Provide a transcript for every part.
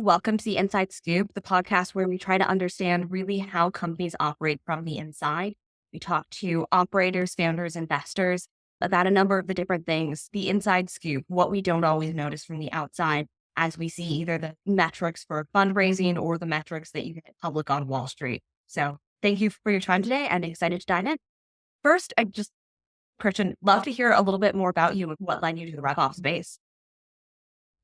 welcome to the Inside Scoop, the podcast where we try to understand really how companies operate from the inside. We talk to operators, founders, investors about a number of the different things, the inside scoop, what we don't always notice from the outside as we see either the metrics for fundraising or the metrics that you get public on Wall Street. So thank you for your time today and excited to dive in. First, Christian, love to hear a little bit more about you and what led you to the RevOps space.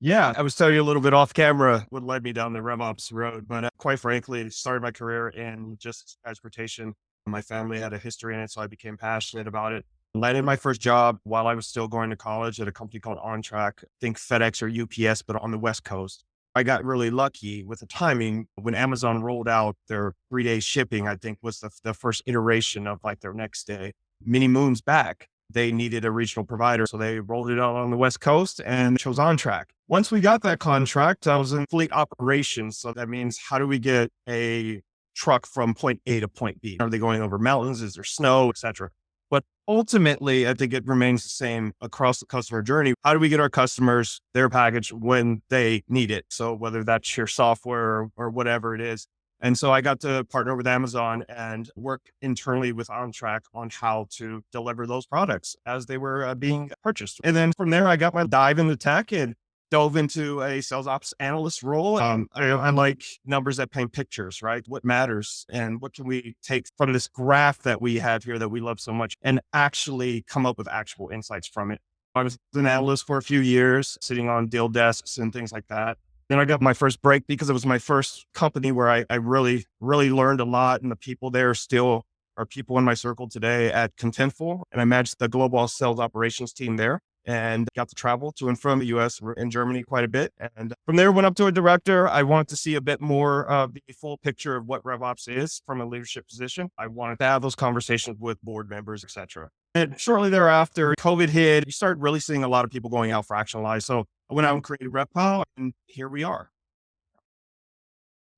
Yeah, I was telling you a little bit off camera what led me down the RevOps road, but quite frankly, started my career in just transportation. My family had a history in it, so I became passionate about it. Landed my first job while I was still going to college at a company called OnTrack, think FedEx or UPS, but on the West Coast. I got really lucky with the timing when Amazon rolled out their 3-day shipping, I think was the first iteration of like their next day. Many moons back, they needed a regional provider. So they rolled it out on the West Coast and chose OnTrack. Once we got that contract, I was in fleet operations. So that means how do we get a truck from point A to point B? Are they going over mountains? Is there snow, et cetera? But ultimately, I think it remains the same across the customer journey. How do we get our customers their package when they need it? So whether that's your software or whatever it is. And so I got to partner with Amazon and work internally with OnTrack on how to deliver those products as they were being purchased. And then from there, I got my dive into tech and dove into a sales ops analyst role. I like numbers that paint pictures, right? What matters and what can we take from this graph that we have here that we love so much and actually come up with actual insights from it. I was an analyst for a few years, sitting on deal desks and things like that. Then I got my first break because it was my first company where I really, really learned a lot. And the people there still are people in my circle today at Contentful. And I managed the global sales operations team there and got to travel to and from the US and Germany quite a bit. And from there, went up to a director. I wanted to see a bit more of the full picture of what RevOps is from a leadership position. I wanted to have those conversations with board members, et cetera. And shortly thereafter, COVID hit. You start really seeing a lot of people going out fractionalized. So I went out and created RevPal, and here we are.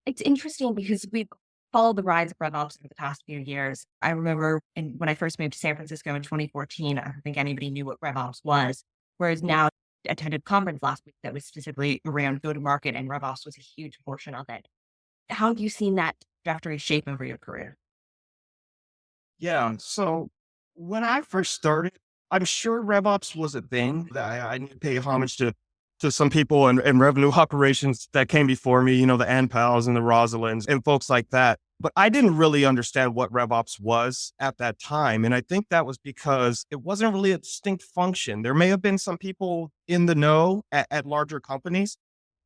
It's interesting because we've followed the rise of RevOps in the past few years. I remember when I first moved to San Francisco in 2014, I don't think anybody knew what RevOps was, whereas now I attended a conference last week that was specifically around go-to-market, and RevOps was a huge portion of it. How have you seen that trajectory shape over your career? Yeah. So when I first started, I'm sure RevOps was a thing that I need to pay homage to some people and revenue operations that came before me, the Anpals and the Rosalinds and folks like that. But I didn't really understand what RevOps was at that time. And I think that was because it wasn't really a distinct function. There may have been some people in the know at larger companies,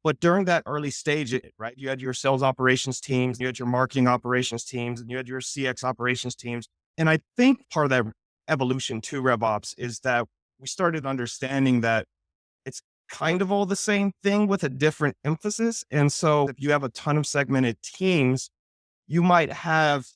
but during that early stage, right, you had your sales operations teams, you had your marketing operations teams, and you had your CX operations teams. And I think part of that evolution to RevOps is that we started understanding that it's kind of all the same thing with a different emphasis. And so if you have a ton of segmented teams, you might have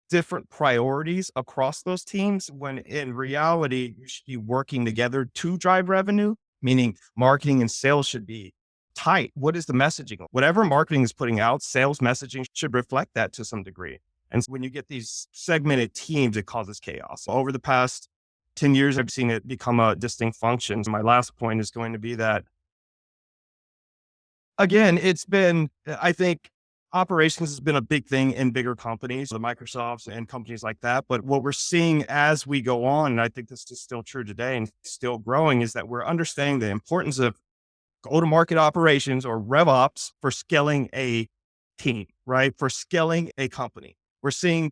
different priorities across those teams when in reality, you should be working together to drive revenue, meaning marketing and sales should be tight. What is the messaging? Whatever marketing is putting out, sales messaging should reflect that to some degree. And so when you get these segmented teams, it causes chaos. Over the past 10 years, I've seen it become a distinct function. My last point is going to be that, again, I think operations has been a big thing in bigger companies, the Microsofts and companies like that. But what we're seeing as we go on, and I think this is still true today and still growing, is that we're understanding the importance of go-to-market operations or RevOps for scaling a team, right? For scaling a company. We're seeing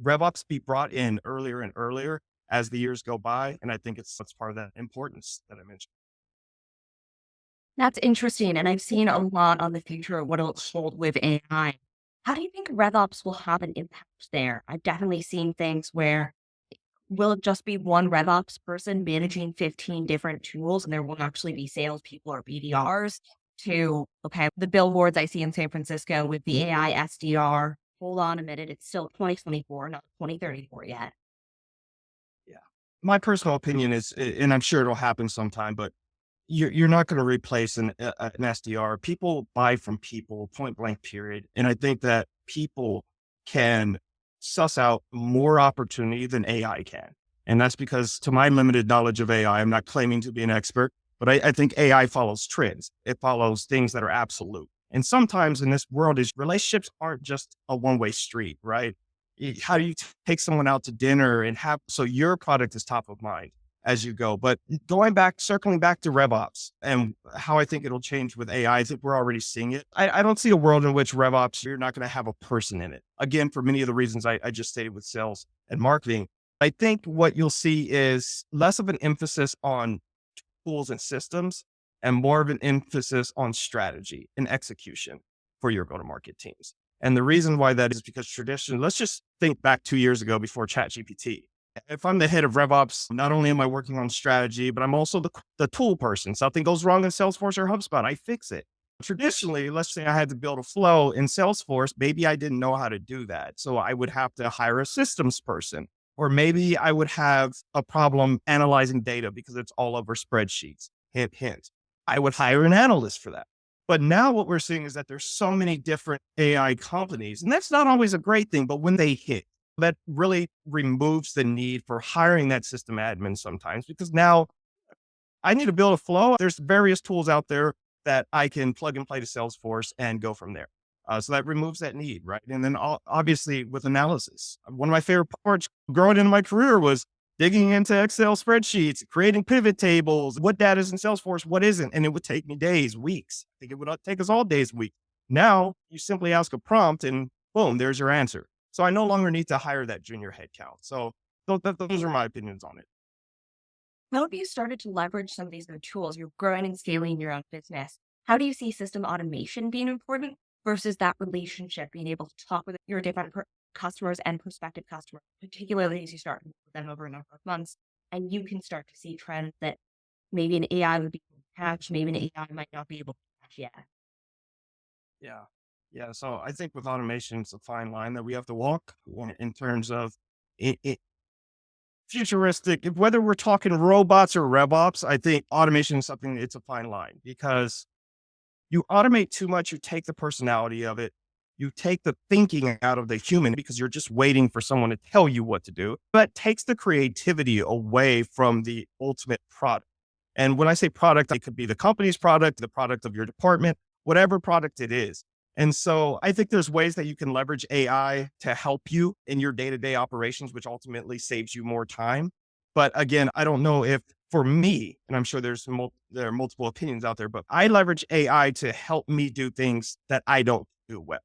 RevOps be brought in earlier and earlier as the years go by. And I think that's part of that importance that I mentioned. That's interesting. And I've seen a lot on the future of what it'll hold with AI. How do you think RevOps will have an impact there? I've definitely seen things where will it just be one RevOps person managing 15 different tools and there won't actually be salespeople or BDRs to, okay, the billboards I see in San Francisco with the AI SDR. Hold on a minute. It's still 2024, not 2034 yet. Yeah. My personal opinion is, and I'm sure it'll happen sometime, but you're not going to replace an SDR. People buy from people, point blank, period. And I think that people can suss out more opportunity than AI can. And that's because, to my limited knowledge of AI, I'm not claiming to be an expert, but I think AI follows trends. It follows things that are absolute. And sometimes in this world is relationships aren't just a one-way street, right? How do you take someone out to dinner and have, so your product is top of mind as you go. But circling back to RevOps and how I think it'll change with AI, I think we're already seeing it. I don't see a world in which RevOps, you're not going to have a person in it. Again, for many of the reasons I just stated with sales and marketing. I think what you'll see is less of an emphasis on tools and systems and more of an emphasis on strategy and execution for your go-to-market teams. And the reason why that is because traditionally, let's just think back 2 years ago before ChatGPT. If I'm the head of RevOps, not only am I working on strategy, but I'm also the tool person. Something goes wrong in Salesforce or HubSpot, I fix it. Traditionally, let's say I had to build a flow in Salesforce, maybe I didn't know how to do that. So I would have to hire a systems person, or maybe I would have a problem analyzing data because it's all over spreadsheets. Hint, hint. I would hire an analyst for that. But now what we're seeing is that there's so many different AI companies, and that's not always a great thing, but when they hit, that really removes the need for hiring that system admin sometimes, because now I need to build a flow. There's various tools out there that I can plug and play to Salesforce and go from there. So that removes that need, right? And then obviously with analysis, one of my favorite parts growing into my career was digging into Excel spreadsheets, creating pivot tables, what data is in Salesforce, what isn't. And it would take me days, weeks. I think it would take us all days, weeks. Now you simply ask a prompt and boom, there's your answer. So I no longer need to hire that junior headcount. So those are my opinions on it. How have you started to leverage some of these new tools? You're growing and scaling your own business. How do you see system automation being important versus that relationship, being able to talk with your different customers and prospective customers, particularly as you start with them over a number of months, and you can start to see trends that maybe an AI would be able to catch, maybe an AI might not be able to catch yet. Yeah. Yeah. So I think with automation, it's a fine line that we have to walk in terms of it futuristic. Whether we're talking robots or RevOps, I think automation is something, it's a fine line because you automate too much, you take the personality of it, you take the thinking out of the human because you're just waiting for someone to tell you what to do. That takes the creativity away from the ultimate product. And when I say product, it could be the company's product, the product of your department, whatever product it is. And so I think there's ways that you can leverage AI to help you in your day-to-day operations, which ultimately saves you more time. But again, I don't know if for me, and I'm sure there are multiple opinions out there, but I leverage AI to help me do things that I don't do well.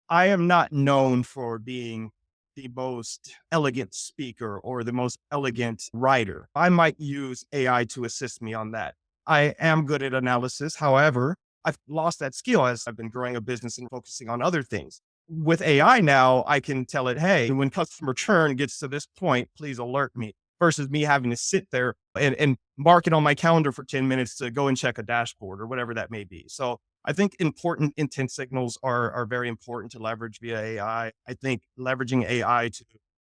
I am not known for being the most elegant speaker or the most elegant writer. I might use AI to assist me on that. I am good at analysis. However, I've lost that skill as I've been growing a business and focusing on other things. With AI now, I can tell it, hey, when customer churn gets to this point, please alert me, versus me having to sit there and mark it on my calendar for 10 minutes to go and check a dashboard or whatever that may be. So I think important intent signals are very important to leverage via AI. I think leveraging AI to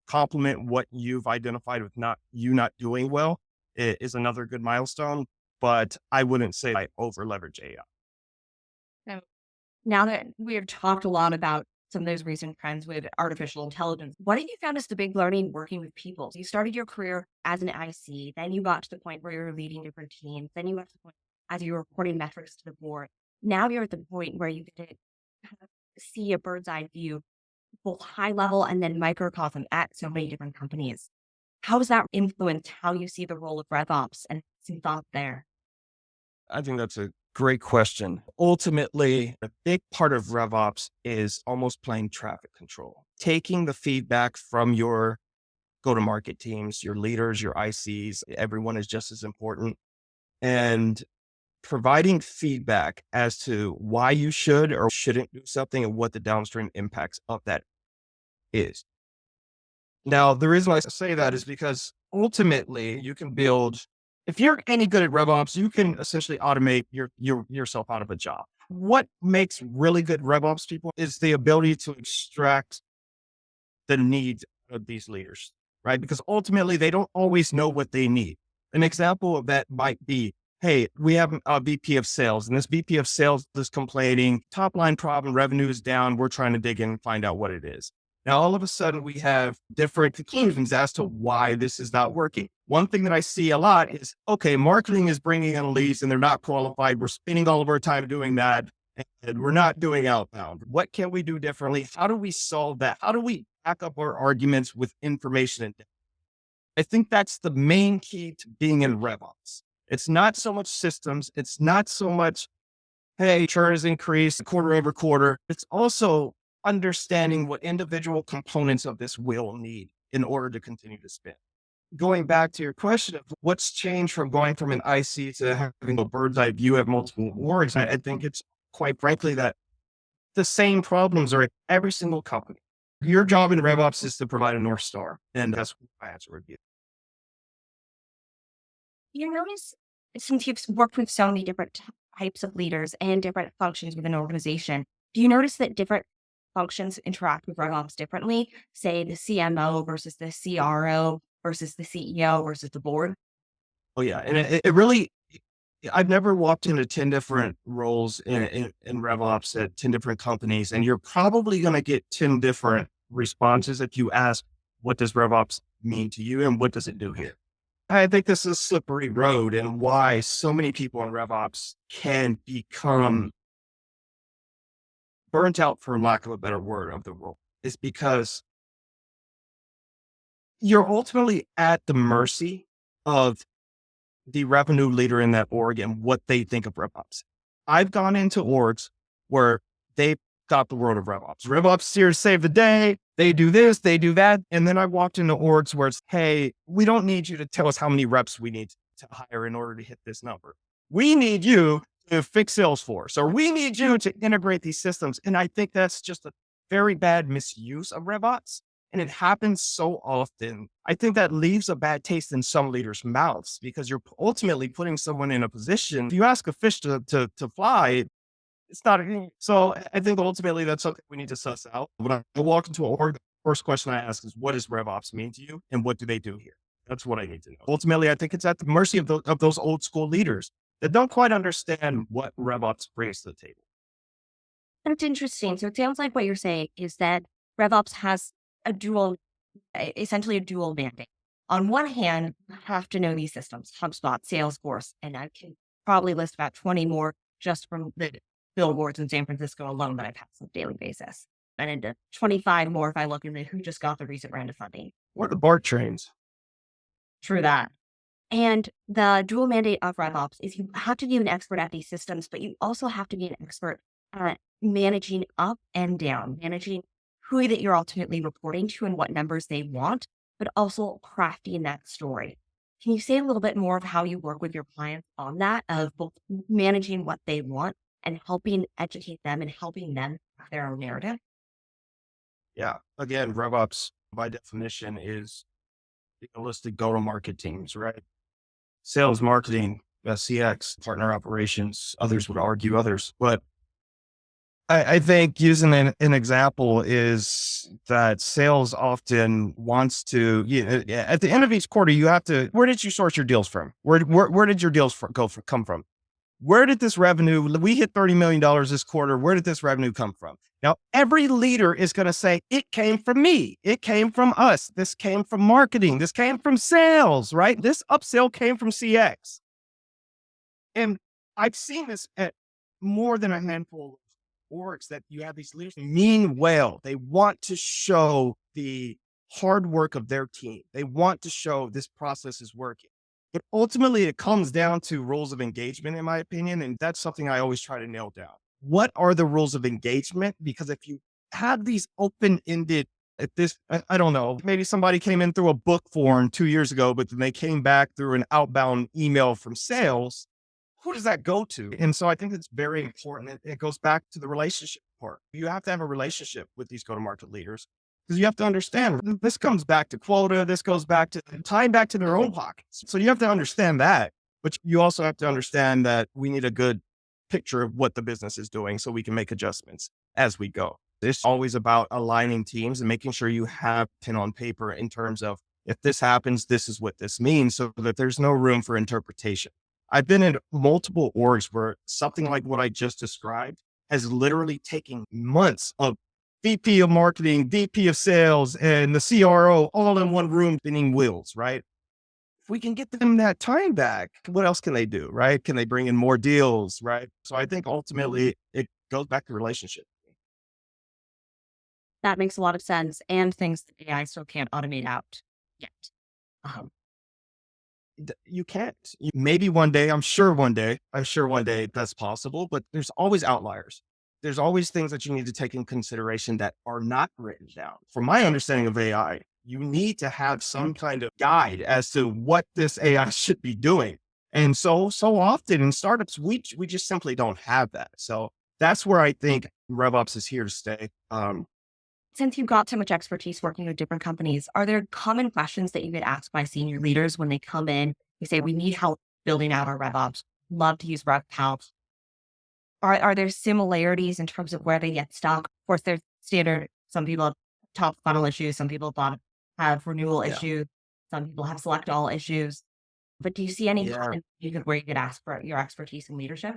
complement what you've identified with not doing well is another good milestone, but I wouldn't say I over leverage AI. So now that we've talked a lot about some of those recent trends with artificial intelligence, what have you found is the big learning working with people? So you started your career as an IC, then you got to the point where you're leading different teams, then you got to the point as you're reporting metrics to the board. Now you're at the point where you get to kind of see a bird's eye view, both high level and then microcosm at so many different companies. How does that influence how you see the role of RevOps and some thought there? I think that's a great question. Ultimately, a big part of RevOps is almost playing traffic control, taking the feedback from your go-to-market teams, your leaders, your ICs, everyone is just as important, and providing feedback as to why you should or shouldn't do something and what the downstream impacts of that is. Now, the reason why I say that is because ultimately you can build, if you're any good at RevOps, you can essentially automate yourself out of a job. What makes really good RevOps people is the ability to extract the needs of these leaders, right? Because ultimately they don't always know what they need. An example of that might be, hey, we have a VP of sales and this VP of sales is complaining, top line problem, revenue is down. We're trying to dig in and find out what it is. Now, all of a sudden we have different conclusions as to why this is not working. One thing that I see a lot is, okay, marketing is bringing in leads and they're not qualified. We're spending all of our time doing that. and we're not doing outbound. What can we do differently? How do we solve that? How do we back up our arguments with information and data? I think that's the main key to being in RevOps. It's not so much systems. It's not so much, hey, churn has increased quarter over quarter. It's also understanding what individual components of this will need in order to continue to spin. Going back to your question of what's changed from going from an IC to having a bird's eye view at multiple orgs, I think it's quite frankly that the same problems are at every single company. Your job in RevOps is to provide a North Star. And that's what my answer would be. You notice, since you've worked with so many different types of leaders and different functions within an organization, do you notice that different functions interact with RevOps differently? Say the CMO versus the CRO versus the CEO versus the board? Oh, yeah. And it really, I've never walked into 10 different roles in RevOps at 10 different companies, and you're probably going to get 10 different responses if you ask, what does RevOps mean to you and what does it do here? I think this is a slippery road, and why so many people in RevOps can become burnt out, for lack of a better word, of the role is because you're ultimately at the mercy of the revenue leader in that org and what they think of RevOps. I've gone into orgs where they've got the world of RevOps. RevOps is here to save the day. They do this, they do that. And then I walked into orgs where it's, hey, we don't need you to tell us how many reps we need to hire in order to hit this number. We need you to fix Salesforce, or we need you to integrate these systems. And I think that's just a very bad misuse of RevOps. And it happens so often. I think that leaves a bad taste in some leaders' mouths because you're ultimately putting someone in a position. If you ask a fish to fly, it's not. So I think ultimately that's something we need to suss out. When I walk into an org, the first question I ask is, what does RevOps mean to you? And what do they do here? That's what I need to know. Ultimately, I think it's at the mercy of those old school leaders that don't quite understand what RevOps brings to the table. That's interesting. So it sounds like what you're saying is that RevOps has essentially a dual mandate. On one hand, you have to know these systems, HubSpot, Salesforce, and I can probably list about 20 more just from the billboards in San Francisco alone that I pass on a daily basis. And into 25 more if I look at who just got the recent round of funding. Or the BART trains. True that. And the dual mandate of RevOps is you have to be an expert at these systems, but you also have to be an expert at managing up and down, managing who that you're ultimately reporting to and what numbers they want, but also crafting that story. Can you say a little bit more of how you work with your clients on that, of both managing what they want and helping educate them and helping them with their own narrative? Yeah. Again, RevOps by definition is the holistic go-to-market teams, right? Sales, marketing, CX, partner operations, others would argue others. But I think using an example is that sales often wants to, at the end of each quarter, you have to, where did you source your deals from? Where did your deals come from? Where did this revenue, we hit $30 million this quarter. Where did this revenue come from? Now, every leader is going to say, it came from me. It came from us. This came from marketing. This came from sales, right? This upsell came from CX. And I've seen this at more than a handful of orgs that you have these leaders mean well. They want to show the hard work of their team. They want to show this process is working. But ultimately, it comes down to rules of engagement, in my opinion. And that's something I always try to nail down. What are the rules of engagement? Because if you have these open-ended, I don't know, maybe somebody came in through a book form 2 years ago, but then they came back through an outbound email from sales. Who does that go to? And so I think it's very important. It goes back to the relationship part. You have to have a relationship with these go-to-market leaders because you have to understand this comes back to quota. This goes back to tying back to their own pockets. So you have to understand that, but you also have to understand that we need a good picture of what the business is doing so we can make adjustments as we go. It's always about aligning teams and making sure you have pen on paper in terms of if this happens, this is what this means so that there's no room for interpretation. I've been in multiple orgs where something like what I just described has literally taken months of VP of marketing, VP of sales, and the CRO all in one room spinning wheels, right? If we can get them that time back, what else can they do, right? Can they bring in more deals, right? So I think ultimately it goes back to relationship. That makes a lot of sense, and things that AI still can't automate out yet. Um, You can't. Maybe one day, I'm sure one day that's possible, but there's always outliers. There's always things that you need to take in consideration that are not written down. From my understanding of AI, you need to have some kind of guide as to what this AI should be doing. And so often in startups, we just simply don't have that. So that's where I think RevOps is here to stay. since you've got so much expertise working with different companies, are there common questions that you get asked by senior leaders when they come in? They say, we need help building out our RevOps, love to use RevHelp. Are there similarities in terms of where they get stuck? Of course, there's standard. Some people have top funnel issues. Some people have renewal Yeah. issues. Some people have select all issues. But do you see any Yeah. common where you could ask for your expertise in leadership?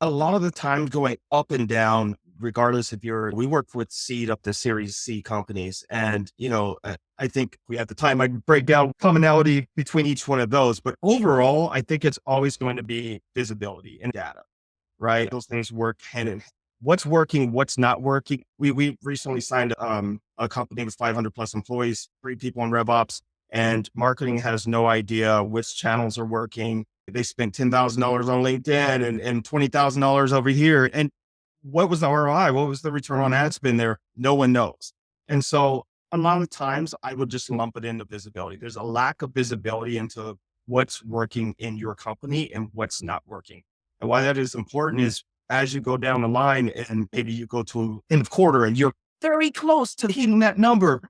A lot of the time going up and down, regardless if we work with seed up to series C companies. And, I think we at the time I break down commonality between each one of those, but overall, I think it's always going to be visibility and data, right? Those things work hand in hand. What's working, what's not working. We recently signed a company with 500 plus employees, 3 people in RevOps, and marketing has no idea which channels are working. They spent $10,000 on LinkedIn and $20,000 over here. And what was the ROI? What was the return on ad spend there? No one knows. And so a lot of times I would just lump it into visibility. There's a lack of visibility into what's working in your company and what's not working. And why that is important is as you go down the line and maybe you go to end of quarter and you're very close to hitting that number.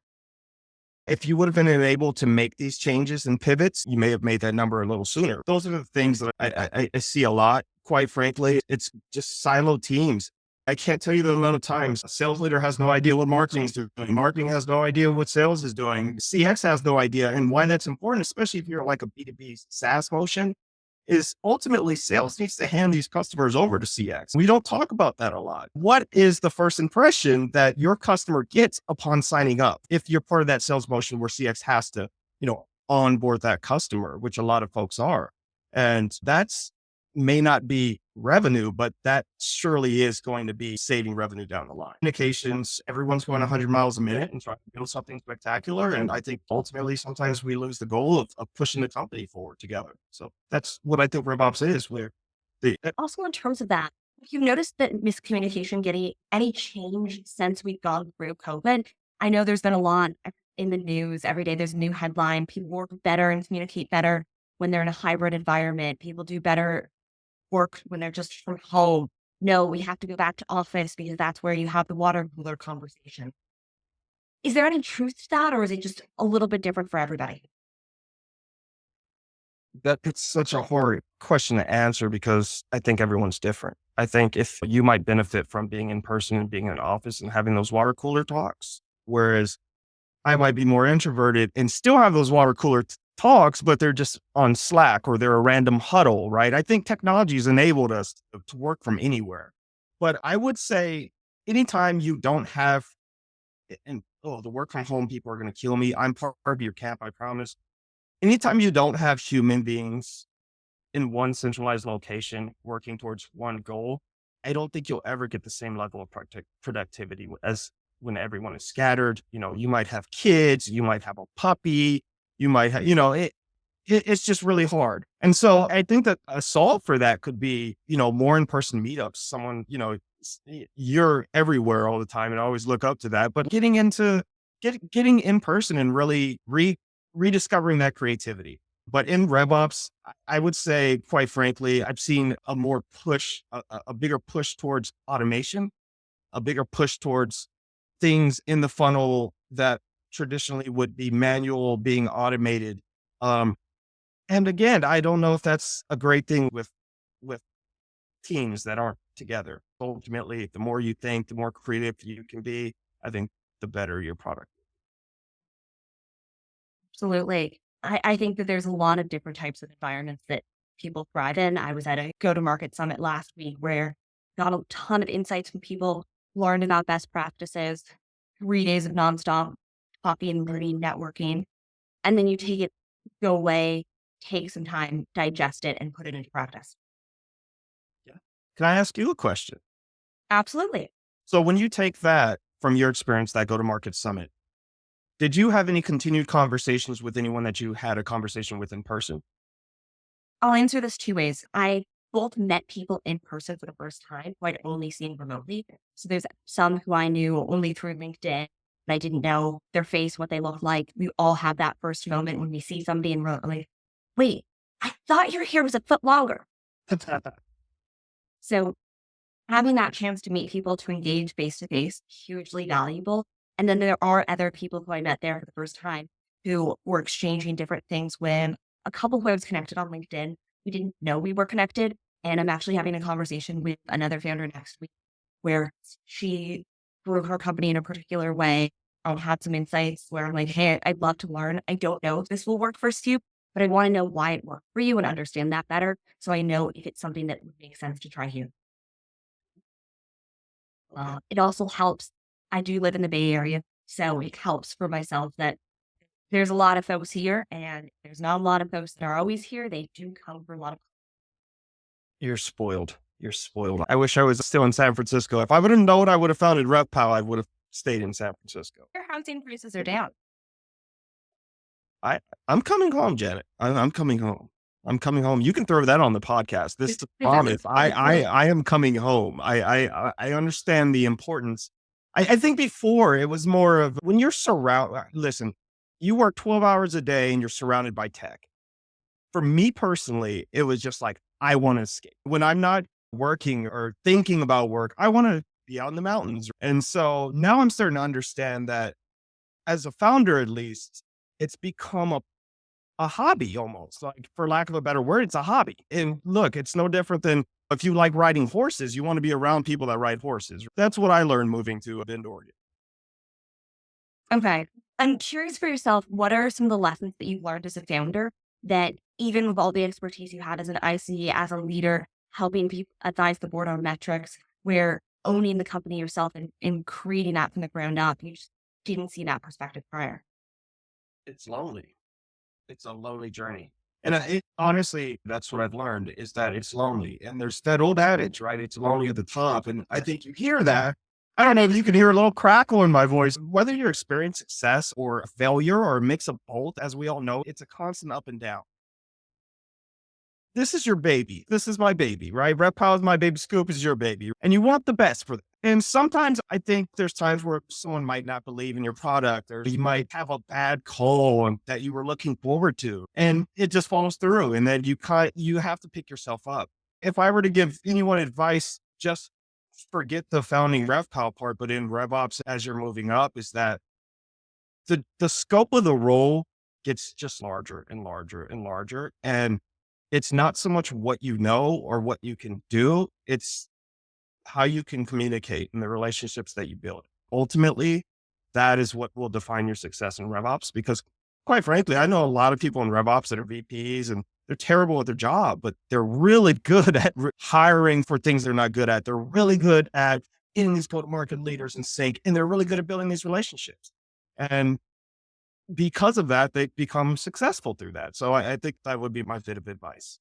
If you would have been able to make these changes and pivots, you may have made that number a little sooner. Those are the things that I see a lot. Quite frankly, it's just siloed teams. I can't tell you the amount of times a sales leader has no idea what marketing is doing. Marketing has no idea what sales is doing. CX has no idea. And why that's important, especially if you're like a B2B SaaS motion, is ultimately sales needs to hand these customers over to CX. We don't talk about that a lot. What is the first impression that your customer gets upon signing up? If you're part of that sales motion where CX has to, onboard that customer, which a lot of folks are. And that's may not be revenue, but that surely is going to be saving revenue down the line. Communications, everyone's going 100 miles a minute and trying to build something spectacular. And I think ultimately sometimes we lose the goal of pushing the company forward together. So that's what I think RevOps is, where the Also, in terms of that, have you noticed that miscommunication getting any change since we've gone through COVID? I know there's been a lot in the news every day. There's a new headline. People work better and communicate better when they're in a hybrid environment. People do better work when they're just from home. No, we have to go back to office because that's where you have the water cooler conversation. Is there any truth to that, or is it just a little bit different for everybody? that it's such a hard question to answer because I think everyone's different. I think if you might benefit from being in person and being in an office and having those water cooler talks, whereas I might be more introverted and still have those water cooler talks, but they're just on Slack or they're a random huddle, right? I think technology has enabled us to work from anywhere. But I would say anytime you don't have, and oh, the work from home people are going to kill me. I'm part of your camp, I promise. Anytime you don't have human beings in one centralized location working towards one goal, I don't think you'll ever get the same level of productivity as when everyone is scattered. You might have kids, you might have a puppy, you might have, it's just really hard. And so I think that a solve for that could be, more in-person meetups. Someone, you're everywhere all the time and I always look up to that, but getting in person and really rediscovering that creativity. But in RevOps, I would say, quite frankly, I've seen a more push, a bigger push towards automation, a bigger push towards things in the funnel that traditionally would be manual being automated. And again, I don't know if that's a great thing with teams that aren't together. Ultimately, the more you think, the more creative you can be, I think the better your product. Absolutely. I think that there's a lot of different types of environments that people thrive in. I was at a go-to-market summit last week where got a ton of insights from people, learned about best practices, 3 days of nonstop coffee and learning, networking. And then you take it, go away, take some time, digest it, and put it into practice. Yeah. Can I ask you a question? Absolutely. So when you take that from your experience, that go-to-market summit, did you have any continued conversations with anyone that you had a conversation with in person? I'll answer this two ways. I both met people in person for the first time who I'd only seen remotely. So there's some who I knew only through LinkedIn, and I didn't know their face, what they looked like. We all have that first moment when we see somebody and we're like, wait, I thought your hair was a foot longer. So having that chance to meet people, to engage face to face, hugely valuable. And then there are other people who I met there for the first time who were exchanging different things with a couple who I was connected on LinkedIn. We didn't know we were connected. And I'm actually having a conversation with another founder next week where she grew her company in a particular way. Had some insights where I'm like, hey, I'd love to learn. I don't know if this will work for you, but I want to know why it worked for you and understand that better. So I know if it's something that would make sense to try here. Okay. It also helps. I do live in the Bay Area, so it helps for myself that there's a lot of folks here, and there's not a lot of folks that are always here. They do come for a lot of. You're spoiled. You're spoiled. I wish I was still in San Francisco. If I would have known I would have founded RevPal, I would have stayed in San Francisco. Their housing prices are down. I'm coming home, Janet. I'm coming home. I'm coming home. You can throw that on the podcast. This is a promise. I am coming home. I understand the importance. I think before it was more of when you're surrounded. Listen, you work 12 hours a day and you're surrounded by tech. For me personally, it was just like, I want to escape. When I'm not working or thinking about work, I want to be out in the mountains. And so now I'm starting to understand that as a founder, at least, it's become a hobby almost, like for lack of a better word, it's a hobby. And look, it's no different than if you like riding horses, you want to be around people that ride horses. That's what I learned moving to Bend, Oregon. Okay. I'm curious for yourself, what are some of the lessons that you've learned as a founder that even with all the expertise you had as an IC, as a leader, helping people advise the board on metrics, where owning the company yourself and creating that from the ground up, you just didn't see that perspective prior? It's lonely. It's a lonely journey. And honestly, that's what I've learned is that it's lonely. And there's that old adage, right? It's lonely at the top. And I think you hear that. I don't know if you can hear a little crackle in my voice. Whether you're experiencing success or a failure or a mix of both, as we all know, it's a constant up and down. This is your baby. This is my baby, right? Reptile is my baby. Scoop is your baby. And you want the best for them. And sometimes I think there's times where someone might not believe in your product or you might have a bad call that you were looking forward to and it just falls through. And then you have to pick yourself up. If I were to give anyone advice, just forget the founding RevPal part, but in RevOps as you're moving up is that the scope of the role gets just larger and larger and larger. And it's not so much what you know or what you can do. It's how you can communicate and the relationships that you build. Ultimately, that is what will define your success in RevOps. Because quite frankly, I know a lot of people in RevOps that are VPs and they're terrible at their job, but they're really good at hiring for things they're not good at. They're really good at getting these go-to-market leaders in sync, and they're really good at building these relationships. And because of that, they become successful through that. So I think that would be my bit of advice.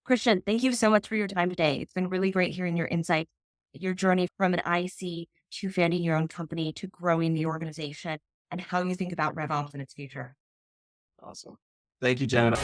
Christian, thank you so much for your time today. It's been really great hearing your insight, your journey from an IC to founding your own company to growing the organization and how you think about RevOps in its future. Awesome. Thank you, Janet.